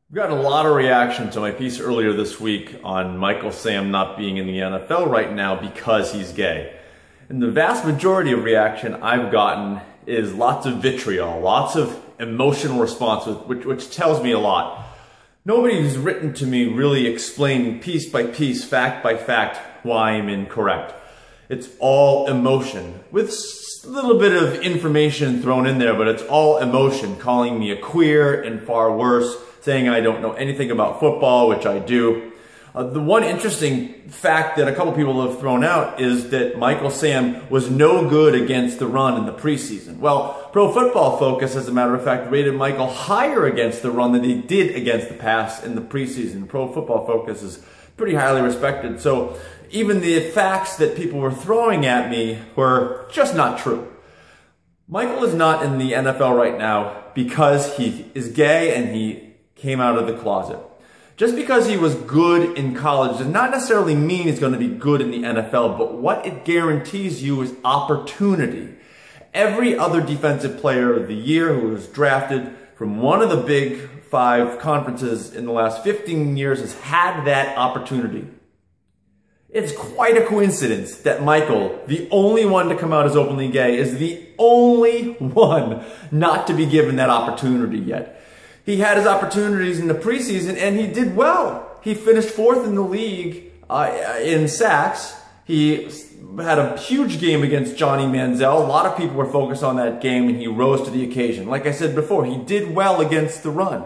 We got a lot of reaction to my piece earlier this week on Michael Sam not being in the NFL right now because he's gay. And the vast majority of reaction I've gotten is lots of vitriol, lots of emotional response, which tells me a lot. Nobody's written to me really explaining piece by piece, fact by fact, why I'm incorrect. It's all emotion, with a little bit of information thrown in there, but it's all emotion, calling me a queer and far worse, saying I don't know anything about football, which I do. The one interesting fact that a couple people have thrown out is that Michael Sam was no good against the run in the preseason. Well, Pro Football Focus, as a matter of fact, rated Michael higher against the run than he did against the pass in the preseason. Pro Football Focus is pretty highly respected. So even the facts that people were throwing at me were just not true. Michael is not in the NFL right now because he is gay and he came out of the closet. Just because he was good in college does not necessarily mean he's going to be good in the NFL, but what it guarantees you is opportunity. Every other defensive player of the year who was drafted from one of the big 5 conferences in the last 15 years has had that opportunity. It's quite a coincidence that Michael, the only one to come out as openly gay, is the only one not to be given that opportunity yet. He had his opportunities in the preseason and he did well. He finished 4th in the league in sacks. He had a huge game against Johnny Manziel. A lot of people were focused on that game and he rose to the occasion. Like I said before, he did well against the run.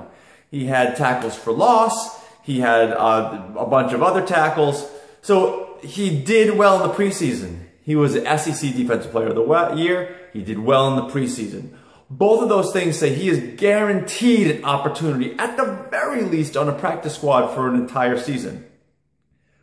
He had tackles for loss. He had a bunch of other tackles. So he did well in the preseason. He was the SEC Defensive Player of the Year. He did well in the preseason. Both of those things say he is guaranteed an opportunity, at the very least, on a practice squad for an entire season.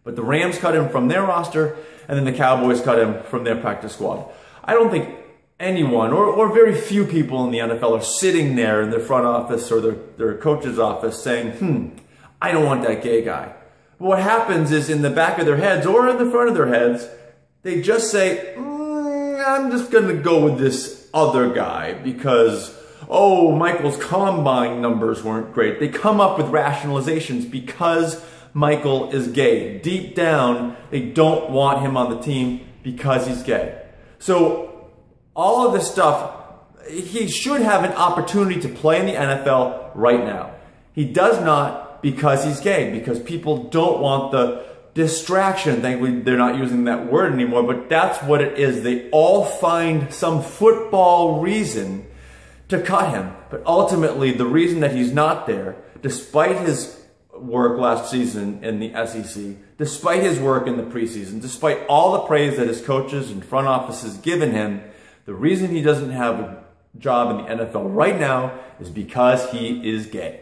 But the Rams cut him from their roster, and then the Cowboys cut him from their practice squad. I don't think anyone, or very few people in the NFL are sitting there in their front office or their coach's office saying, I don't want that gay guy. But what happens is in the back of their heads or in the front of their heads, they just say, I'm just going to go with this other guy because, oh, Michael's combine numbers weren't great. They come up with rationalizations because Michael is gay. Deep down, they don't want him on the team because he's gay. So all of this stuff, he should have an opportunity to play in the NFL right now. He does not because he's gay, because people don't want the distraction. Thankfully, they're not using that word anymore, but that's what it is. They all find some football reason to cut him. But ultimately, the reason that he's not there, despite his work last season in the SEC, despite his work in the preseason, despite all the praise that his coaches and front offices given him, the reason he doesn't have a job in the NFL right now is because he is gay.